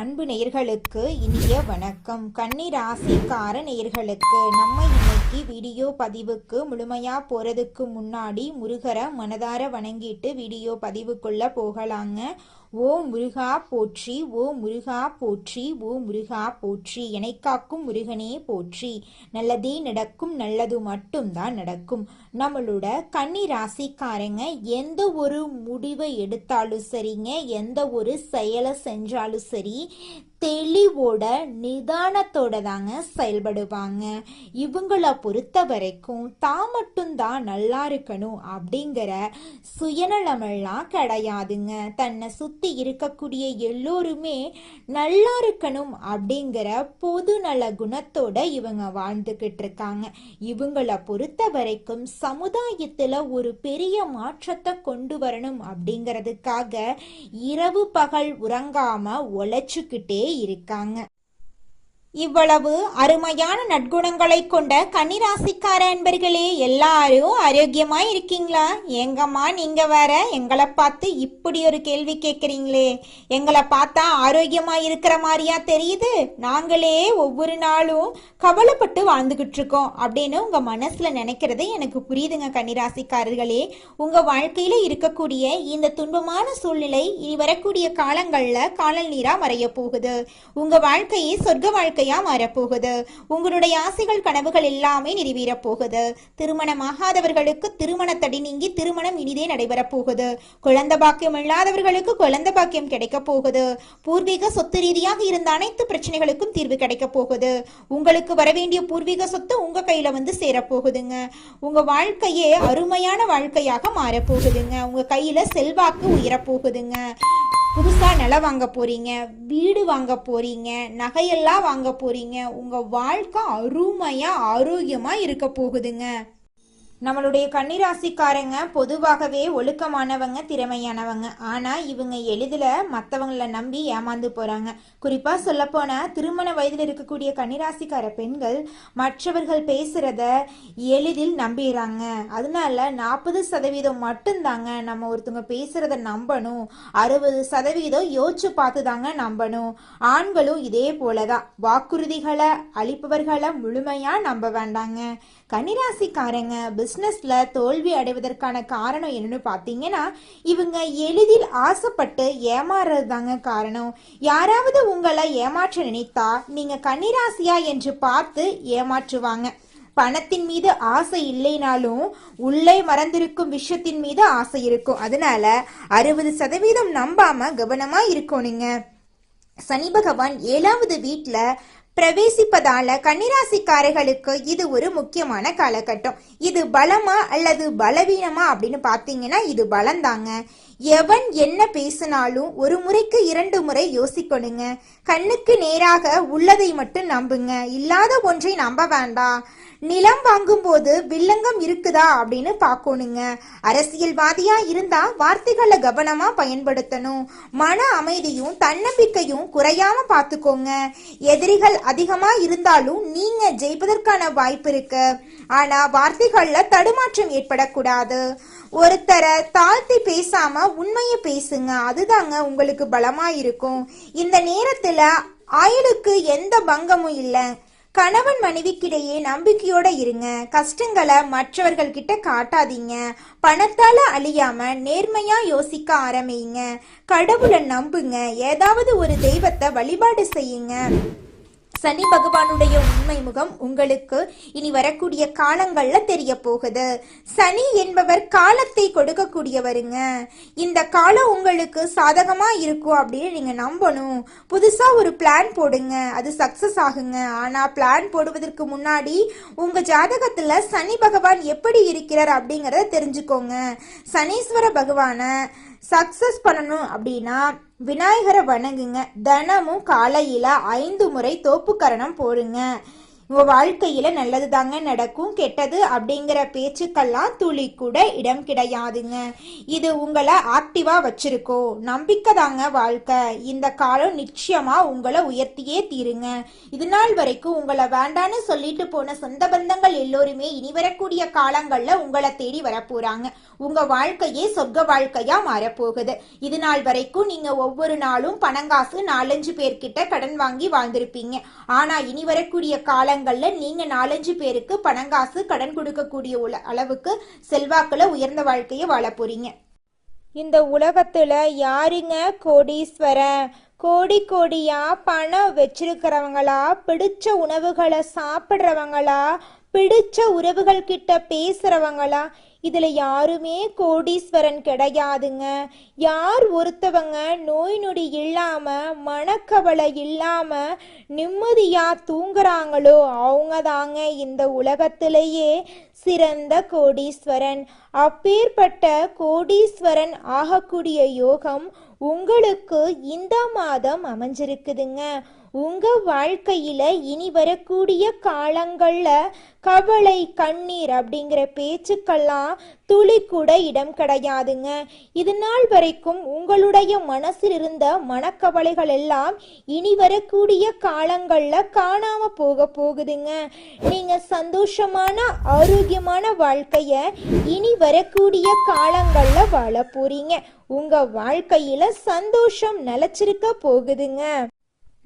அன்பு நேயர்களுக்கு இனிய வணக்கம். கன்னி ராசிக்கார நேயர்களுக்கு நம்ம இன்னைக்கு வீடியோ பதிவுக்கு முழுமையா போறதுக்கு முன்னாடி முருகரை மனதார வணங்கிட்டு வீடியோ பதிவுக்குள்ள போகலாங்க. ஓ முருகா போற்றி, ஓ முருகா போற்றி, ஓ முருகா போற்றி, என்னை காக்கும் முருகனே போற்றி. நல்லதே நடக்கும், நல்லது மட்டும்தான் நடக்கும். நம்மளோட கன்னி ராசிக்காரங்க எந்த ஒரு முடிவை எடுத்தாலும் சரிங்க, எந்த ஒரு செயலை செஞ்சாலும் சரி, தெளிவோட நிதானத்தோட தாங்க செயல்படுவாங்க. இவங்களை பொறுத்த வரைக்கும் தான் மட்டும்தான் நல்லா இருக்கணும் அப்படிங்கிற சுயநலமெல்லாம் கிடையாதுங்க. தன்னை சுத்தி இருக்கக்கூடிய எல்லோருமே நல்லா இருக்கணும் அப்படிங்கிற பொது நல குணத்தோட இவங்க வாழ்ந்துகிட்டு இருக்காங்க. இவங்களை பொறுத்த வரைக்கும் சமுதாயத்துல ஒரு பெரிய மாற்றத்தை கொண்டு வரணும் அப்படிங்கிறதுக்காக இரவு பகல் உறங்காம உழைச்சுக்கிட்டே இருக்காங்க. இவ்வளவு அருமையான நற்குணங்களை கொண்ட கன்னிராசிக்கார அன்பர்களே, எல்லாரும் ஆரோக்கியமா இருக்கீங்களா? எங்கம்மா நீங்க வேற எங்களை பார்த்து இப்படி ஒரு கேள்வி கேட்குறீங்களே, எங்களை பார்த்தா ஆரோக்கியமா இருக்கிற மாதிரியா தெரியுது? நாங்களே ஒவ்வொரு நாளும் கவலைப்பட்டு வாழ்ந்துகிட்டு இருக்கோம் அப்படின்னு உங்க மனசுல நினைக்கிறது எனக்கு புரியுதுங்க. கன்னிராசிக்காரர்களே, உங்க வாழ்க்கையில இருக்கக்கூடிய இந்த துன்பமான சூழ்நிலை இனி வரக்கூடிய காலங்கள்ல காலல் நீரா மறைய போகுது. உங்க வாழ்க்கையை சொர்க்க வாழ்க்கை மாறப்போகுது. உங்களுடைய ஆசைகள் கனவுகள் எல்லாமே நிறைவேற போகுது. திருமணமாகாதவர்களுக்கு திருமண தடை நீங்கி திருமணம் இனிதே நடைபெற போகுது. குழந்தை பாக்கியம் இல்லாதவர்களுக்கு குழந்தை பாக்கியம் கிடைக்க போகுது. பூர்வீக சொத்து ரீதியாக இருந்த அனைத்து பிரச்சனைகளுக்கும் தீர்வு கிடைக்க போகுது. உங்களுக்கு வரவேண்டிய பூர்வீக சொத்து உங்க கையில வந்து சேரப்போகுதுங்க. உங்க வாழ்க்கையே அருமையான வாழ்க்கையாக மாறப்போகுதுங்க. உங்க கையில செல்வாக்கு உயரப்போகுதுங்க. புதுசா நிலம் வாங்க போறீங்க, வீடு வாங்க போறீங்க, நகையெல்லாம் வாங்க போறீங்க. உங்க வாழ்க்கை அருமையா ஆரோக்கியமா இருக்க போகுதுங்க. நம்மளுடைய கன்னிராசிக்காரங்க பொதுவாகவே ஒழுக்கமானவங்க, திறமையானவங்க. ஆனா இவங்க எளிதில் மற்றவங்கள நம்பி ஏமாந்து போறாங்க. குறிப்பா சொல்ல போனா திருமண வயதில் இருக்கக்கூடிய கன்னிராசிக்கார பெண்கள் மற்றவர்கள் பேசுறத எளிதில் நம்பிடுறாங்க. அதனால 40% மட்டும்தாங்க நம்ம ஒருத்தவங்க பேசுறத நம்பணும், 60% யோசிச்சு பார்த்து தாங்க நம்பணும். ஆண்களும் இதே போலதான் வாக்குறுதிகளை அளிப்பவர்களை முழுமையா நம்ப வேண்டாங்க. கன்னிராசிக்காரங்க பிஸ்னஸ்ல தோல்வி அடைவதற்கான காரணம் என்னன்னு பார்த்தீங்கன்னா, இவங்க எளிதில் ஆசைப்பட்டு ஏமாறுறது தாங்க காரணம். யாராவது உங்களை ஏமாற்ற நினைத்தா நீங்க கன்னிராசியா என்று பார்த்து ஏமாற்றுவாங்க. பணத்தின் மீது ஆசை இல்லைனாலும் உள்ளே மறந்திருக்கும் விஷயத்தின் மீது ஆசை இருக்கும். அதனால 60% நம்பாம கவனமா இருக்கணுங்க. சனி பகவான் 7வது வீட்டுல பிரவேசிப்பதால கன்னிராசிக்காரர்களுக்கு இது ஒரு முக்கியமான காலகட்டம். இது பலமா அல்லது பலவீனமா அப்படின்னு பார்த்தீங்கன்னா இது பலந்தாங்க. எவன் என்ன பேசினாலும் ஒரு முறைக்கு 2 முறை யோசிக்கணுங்க. கண்ணுக்கு நேராக உள்ளதை மட்டும் நம்புங்க, இல்லாத ஒன்றை நம்ப வேண்டாம். நிலம் வாங்கும் போது வில்லங்கம் இருக்குதா அப்படின்னு பார்க்கணுங்க. அரசியல்வாதியா இருந்தா வார்த்தைகளை கவனமா பயன்படுத்தணும். மன அமைதியும் தன்னம்பிக்கையும் குறையாம பார்த்துக்கோங்க. எதிரிகள் அதிகமா இருந்தாலும் நீங்க ஜெயிப்பதற்கான வாய்ப்பு இருக்கு. ஆனா வார்த்தைகள்ல தடுமாற்றம் ஏற்படக்கூடாது. ஒருத்தரை தாழ்த்தி பேசாம உண்மையை பேசுங்க, அதுதாங்க உங்களுக்கு பலமா இருக்கும். இந்த நேரத்துல ஆயுளுக்கு எந்த பங்கமும் இல்லை. கணவன் மனைவிக்கிடையே நம்பிக்கையோட இருங்க. கஷ்டங்களை மற்றவர்கள் கிட்ட காட்டாதீங்க. பணத்தால அழியாம நேர்மையா யோசிக்க ஆரம்பிங்க. கடவுளை நம்புங்க. ஏதாவது ஒரு தெய்வத்தை வழிபாடு செய்யுங்க. சனி பகவானுடைய உண்மை முகம் உங்களுக்கு இனி வரக்கூடிய காலங்கள்ல தெரிய போகுது. சனி என்பவர் காலத்தை கொடுக்கக்கூடியவருங்க. இந்த காலம் உங்களுக்கு சாதகமா இருக்கும் அப்படின்னு நீங்க நம்பணும். புதுசா ஒரு பிளான் போடுங்க, அது சக்சஸ் ஆகுங்க. ஆனா பிளான் போடுவதற்கு முன்னாடி உங்க ஜாதகத்துல சனி பகவான் எப்படி இருக்கிறார் அப்படிங்கறத தெரிஞ்சுக்கோங்க. சனீஸ்வர பகவான சக்சஸ் பண்ணணும் அப்படின்னா விநாயகரை வணங்குங்க. தினமும் காலையில 5 முறை தோப்புக்கரணம் போடுங்க. உங்க வாழ்க்கையில நல்லது தாங்க நடக்கும், கெட்டது அப்படிங்கிற பேச்சுக்கெல்லாம் துளி கூட இடம் கிடையாதுங்க. இது உங்களை ஆக்டிவா வச்சிருக்கோம். நம்பிக்கை தாங்க வாழ்க்கை. இந்த காலம் நிச்சயமா உங்களை உயர்த்தியே தீருங்க. இது நாள் வரைக்கும் உங்களை வேண்டான்னு சொல்லிட்டு போன சொந்த பந்தங்கள் எல்லோருமே இனி வரக்கூடிய காலங்கள்ல உங்களை தேடி வரப்போறாங்க. உங்க வாழ்க்கையே சொர்க்க வாழ்க்கையா மாறப்போகுது. இது நாள் வரைக்கும் நீங்க ஒவ்வொரு நாளும் பணங்காசு 4-5 பேர்கிட்ட கடன் வாங்கி வாழ்ந்திருப்பீங்க. ஆனா இனி வரக்கூடிய காலங்கள்ல நீங்க 4-5 பேருக்கு பணங்காசு கடன் கொடுக்கக்கூடிய அளவுக்கு செல்வாக்குல உயர்ந்த வாழ்க்கையை வாழ போறீங்க. இந்த உலகத்துல யாருங்க கோடீஸ்வரன்? கோடி கோடியா பணம் வச்சிருக்கிறவங்களா, பிடிச்ச உணவுகளை சாப்பிட்றவங்களா, பிடிச்ச உறவுகள் கிட்ட பேசுறவங்களா? இதுல யாருமே கோடீஸ்வரன் கிடையாதுங்க. யார் ஒருத்தவங்க நோய் நொடி இல்லாம மனக்கவலை இல்லாம நிம்மதியா தூங்குறாங்களோ அவங்க தாங்க இந்த உலகத்திலேயே சிறந்த கோடீஸ்வரன். அப்பேற்பட்ட கோடீஸ்வரன் ஆகக்கூடிய யோகம் உங்களுக்கு இந்த மாதம் அமைஞ்சிருக்குதுங்க. உங்க வாழ்க்கையில இனி வரக்கூடிய காலங்கள்ல கவலை கண்ணீர் அப்படிங்கிற பேச்சுக்கெல்லாம் துளி கூட இடம் கிடையாதுங்க. இது நாள் வரைக்கும் உங்களுடைய மனசில் இருந்த மனக்கவலைகள் எல்லாம் இனி வரக்கூடிய காலங்கள்ல காணாம போகுதுங்க. நீங்க சந்தோஷமான ஆரோக்கியமான வாழ்க்கைய இனி வரக்கூடிய காலங்கள்ல வாழ போறீங்க. உங்க வாழ்க்கையில சந்தோஷம் நிலைச்சிருக்க போகுதுங்க.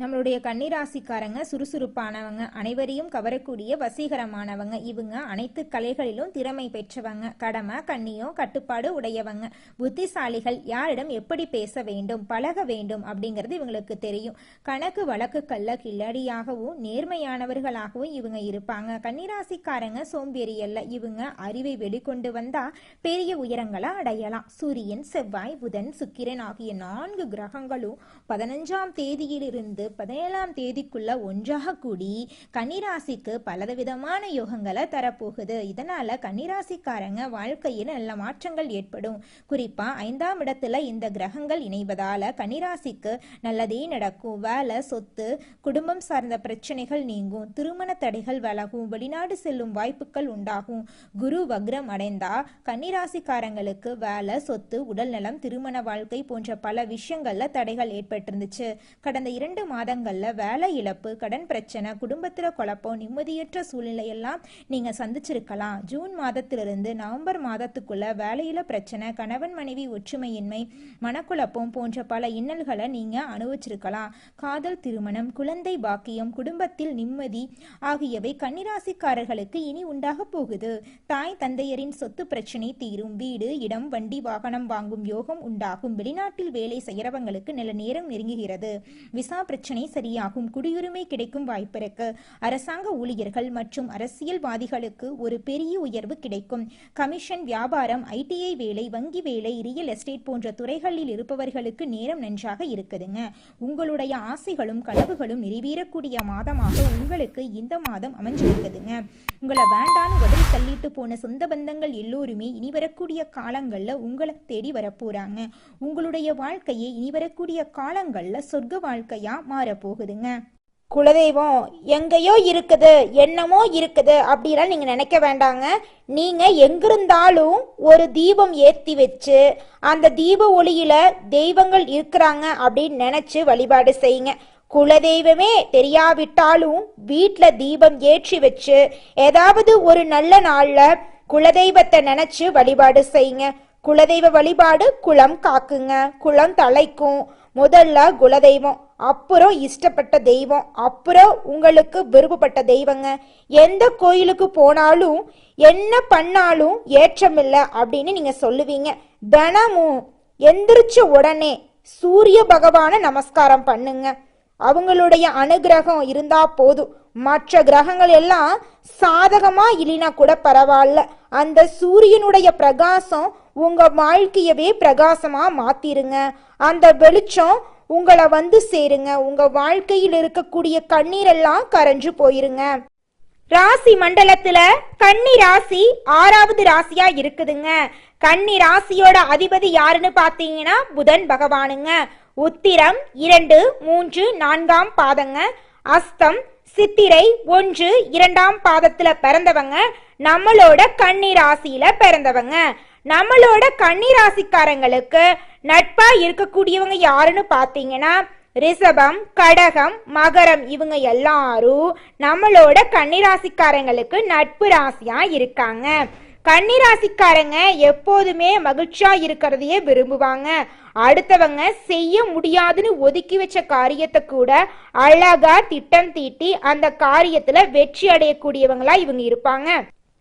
நம்மளுடைய கன்னிராசிக்காரங்க சுறுசுறுப்பானவங்க, அனைவரையும் கவரக்கூடிய வசீகரமானவங்க. இவங்க அனைத்து கலைகளிலும் திறமை பெற்றவங்க, கடமை கண்ணியம் கட்டுப்பாடு உடையவங்க, புத்திசாலிகள். யாரிடம் எப்படி பேச வேண்டும் பழக வேண்டும் அப்படிங்கிறது இவங்களுக்கு தெரியும். கணக்கு வழக்குகள்ல கில்லாடியாகவும் நேர்மையானவர்களாகவும் இவங்க இருப்பாங்க. கன்னிராசிக்காரங்க சோம்பேறி அல்ல. இவங்க அறிவை வெளிக்கொண்டு வந்தா பெரிய உயரங்களை அடையலாம். சூரியன் செவ்வாய் புதன் சுக்கிரன் ஆகிய 4 கிரகங்களும் 15ஆம் தேதியிலிருந்து 17ஆம் தேதிக்குள்ள ஒன்றாக கூடி கன்னிராசிக்கு பலவிதமான யோகங்களை தரப்போகுது. இதனால கன்னிராசிக்காரங்க வாழ்க்கையில் நல்ல மாற்றங்கள் ஏற்படும். குறிப்பா 5ஆம் இடத்துல இந்த கிரகங்கள் இணைவதால கன்னிராசிக்கு நல்லதே நடக்கும். வேலை, சொத்து, குடும்பம் சார்ந்த பிரச்சனைகள் நீங்கும். திருமண தடைகள் விலகும். வெளிநாடு செல்லும் வாய்ப்புகள் உண்டாகும். குரு வக்ரம் அடைந்தா கன்னிராசிக்காரங்களுக்கு வேலை, சொத்து, உடல்நலம், திருமண வாழ்க்கை போன்ற பல விஷயங்கள்ல தடைகள் ஏற்பட்டிருந்துச்சு. கடந்த 2 மாதங்கள்ல வேலை இழப்பு, கடன் பிரச்சனை, குடும்பத்துல குழப்பம், நிம்மதியற்ற சூழ்நிலை எல்லாம் நீங்க சந்திச்சிருக்கலாம். ஜூன் மாதத்திலிருந்து நவம்பர் மாதத்துக்குள்ள வேலையில பிரச்சனை, கணவன் மனைவி ஒற்றுமையின்மை, மனக்குழப்பம் போன்ற பல இன்னல்களை நீங்க அனுபவிச்சிருக்கலாம். காதல், திருமணம், குழந்தை பாக்கியம், குடும்பத்தில் நிம்மதி ஆகியவை கன்னிராசிக்காரர்களுக்கு இனி உண்டாக போகுது. தாய் தந்தையரின் சொத்து பிரச்சனை தீரும். வீடு, இடம், வண்டி, வாகனம் வாங்கும் யோகம் உண்டாகும். வெளிநாட்டில் வேலை செய்யறவங்களுக்கு நல்ல நேரம் நெருங்குகிறது. விசா பிரச்சனை சரியாகும். குடியுரிமை கிடைக்கும் வாய்ப்பிருக்கு. அரசாங்க ஊழியர்கள் மற்றும் அரசியல்வாதிகளுக்கு ஒரு பெரிய உயர்வு கிடைக்கும். கமிஷன், வியாபாரம், ஐடிஐ வேலை, வங்கி வேலை, ரியல் எஸ்டேட் போன்ற துறைகளில் இருப்பவர்களுக்கு நேரம் நன்றாக இருக்குதுங்க. உங்களுடைய ஆசைகளும் கனவுகளும் நிறைவேறக்கூடிய மாதமாக உங்களுக்கு இந்த மாதம் அமைஞ்சிருக்குதுங்க. உங்களை வேண்டான்னு உதவி தள்ளிட்டு போன சொந்த பந்தங்கள் எல்லோருமே இனி வரக்கூடிய காலங்கள்ல உங்களை தேடி வரப்போறாங்க. உங்களுடைய வாழ்க்கையை இனி வரக்கூடிய காலங்கள்ல சொர்க்க வாழ்க்கையா மாறப்போகுதுங்க. குலதெய்வம் எங்கேயோ இருக்குது, என்னமோ இருக்குது அப்படிலாம் நீங்க நினைக்க வேண்டாங்க. நீங்க எங்கிருந்தாலும் ஒரு தீபம் ஏற்றி வச்சு அந்த தீப ஒளியில தெய்வங்கள் இருக்கிறாங்க அப்படின்னு நினைச்சு வழிபாடு செய்யுங்க. குலதெய்வமே தெரியாவிட்டாலும் வீட்டில் தீபம் ஏற்றி வச்சு ஏதாவது ஒரு நல்ல நாள்ல குலதெய்வத்தை நினைச்சு வழிபாடு செய்யுங்க. குலதெய்வ வழிபாடு குலம் காக்குங்க, குலம் தலைக்கும். முதல்ல குலதெய்வம், அப்புறம் இஷ்டப்பட்ட தெய்வம், அப்புறம் உங்களுக்கு விருப்பப்பட்ட தெய்வங்க. எந்த கோயிலுக்கு போனாலும் என்ன பண்ணாலும் ஏற்றமில்லை அப்படின்னு நீங்க சொல்லுவீங்க. தினமும் எந்திரிச்ச உடனே சூரிய பகவான நமஸ்காரம் பண்ணுங்க. அவங்களுடைய அனுகிரகம் இருந்தா போதும். மற்ற கிரகங்கள் எல்லாம் சாதகமா இல்லைனா கூட பரவாயில்ல, அந்த சூரியனுடைய பிரகாசம் உங்க வாழ்க்கையவே பிரகாசமா மாத்திருங்க. அந்த வெளிச்சம் உங்களை வந்து சேருங்க. உங்க வாழ்க்கையில் இருக்கக்கூடிய கண்ணீரெல்லாம் கரைஞ்சு போயிருங்க. ராசி மண்டலத்துல கன்னி ராசி 6வது ராசியா இருக்குதுங்க. கன்னி ராசியோட அதிபதி யாருன்னு பாத்தீங்கன்னா புதன் பகவானுங்க. உத்திரம் 2, 3, 4ஆம் பாதங்க. அஸ்தம் சித்திரை 1, 2ஆம் பாதத்துல பிறந்தவங்க நம்மளோட கன்னி ராசியில பிறந்தவங்க. நம்மளோட கன்னி ராசிக்காரங்களுக்கு நட்பா இருக்கக்கூடியவங்க யாருன்னு பாத்தீங்கன்னா ரிஷபம், கடகம், மகரம் இவங்க எல்லாரும் நம்மளோட கன்னிராசிக்காரங்களுக்கு நட்பு ராசியா இருக்காங்க. கன்னிராசிக்காரங்க எப்போதுமே மகிழ்ச்சியா இருக்கிறதையே விரும்புவாங்க. அடுத்தவங்க செய்ய முடியாதுன்னு ஒதுக்கி வச்ச காரியத்தை கூட அழகா திட்டம் தீட்டி அந்த காரியத்துல வெற்றி அடையக்கூடியவங்களா இவங்க இருப்பாங்க.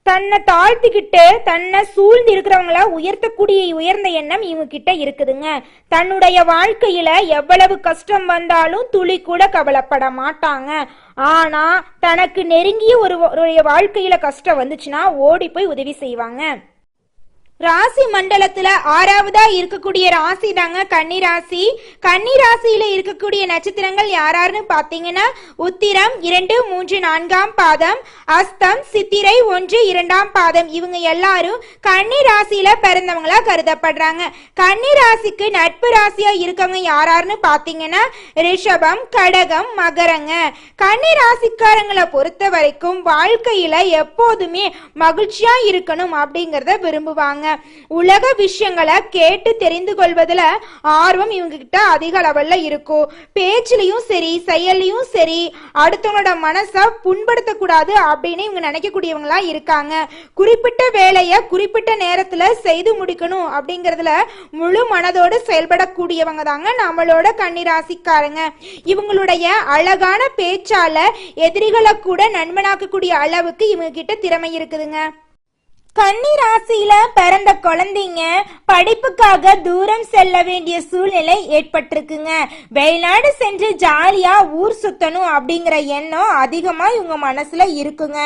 தன்னை தாழ்த்திக்கிட்டு தன்னை சூழ்ந்து இருக்கிறவங்கள உயர்த்தக்கூடிய உயர்ந்த எண்ணம் இவங்க கிட்ட இருக்குதுங்க. தன்னுடைய வாழ்க்கையில எவ்வளவு கஷ்டம் வந்தாலும் துளி கூட கவலைப்பட மாட்டாங்க. ஆனா தனக்கு நெருங்கிய ஒரு வாழ்க்கையில கஷ்டம் வந்துச்சுன்னா ஓடி போய் உதவி செய்வாங்க. ராசி மண்டலத்துல 6வதா இருக்கக்கூடிய ராசி தாங்க கன்னி ராசி. கன்னி ராசியில இருக்கக்கூடிய நட்சத்திரங்கள் யாராருன்னு பாத்தீங்கன்னா உத்திரம் 2, 3, 4ஆம் பாதம், அஸ்தம், சித்திரை 1, 2ஆம் பாதம் இவங்க எல்லாரும் கன்னி ராசியில பிறந்தவங்களா கருதப்படுறாங்க. கன்னி ராசிக்கு நட்பு ராசியா இருக்கவங்க யாராருன்னு பாத்தீங்கன்னா ரிஷபம், கடகம், மகரங்க. கன்னி ராசிக்காரங்களை பொறுத்த வரைக்கும் வாழ்க்கையில எப்போதுமே மகிழ்ச்சியா இருக்கணும் அப்படிங்கறத விரும்புவாங்க. உலக விஷயங்களை கேட்டு தெரிந்து கொள்வதுல ஆர்வம் இவங்க கிட்ட அதிக லெவல்ல இருக்கும். பேச்சிலையும் சரி செயல்லையும் சரி அடுத்தவங்களோட மனசை புண்படுத்த கூடாது அப்படின்னு இவங்க நினைக்கக்கூடியவங்களா இருக்காங்க. குறிப்பிட்ட வேலையை குறிப்பிட்ட நேரத்துல செய்து முடிக்கணும் அப்படிங்கறதுல முழு மனதோடு செயல்படக்கூடியவங்க தாங்க நம்மளோட கன்னிராசிக்காரங்க. இவங்களுடைய அழகான பேச்சால எதிரிகளை கூட நண்பனாக்கக்கூடிய அளவுக்கு இவங்க கிட்ட திறமை இருக்குதுங்க. கன்னி ராசியில பிறந்த குழந்தைங்க படிப்புக்காக தூரம் செல்ல வேண்டிய சூழ்நிலை ஏற்பட்டிருக்குங்க. வெளிநாடு சென்று ஜாலியா ஊர் சுத்தணும் அப்படிங்கிற எண்ணம் அதிகமா இவங்க மனசுல இருக்குங்க.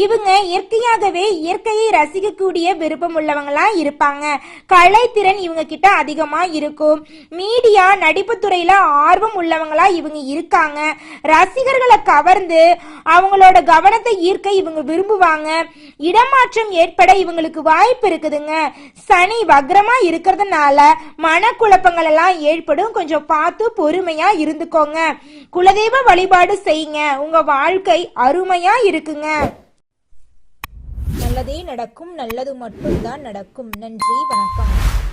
இவங்க இயற்கையாகவே இயற்கையை ரசிக்கக்கூடிய விருப்பம் உள்ளவங்களா இருப்பாங்க. கலைத்திறன் இவங்க கிட்ட அதிகமா இருக்கும். மீடியா நடிப்பு துறையில ஆர்வம் உள்ளவங்களா இவங்க இருக்காங்க. ரசிகர்களை கவர்ந்து அவங்களோட கவனத்தை ஈர்க்க இவங்க விரும்புவாங்க. இடமாற்றம் ஏற்பட இவங்களுக்கு வாய்ப்பு இருக்குதுங்க. சனி வக்ரமா இருக்கிறதுனால மனக்குழப்பங்கள் எல்லாம் ஏற்படும். கொஞ்சம் பார்த்து பொறுமையா இருந்துக்கோங்க. குலதெய்வ வழிபாடு செய்யுங்க. உங்க வாழ்க்கை அருமையா இருக்குங்க. நல்லதே நடக்கும். நல்லது மட்டும்தான் நடக்கும். நன்றி, வணக்கம்.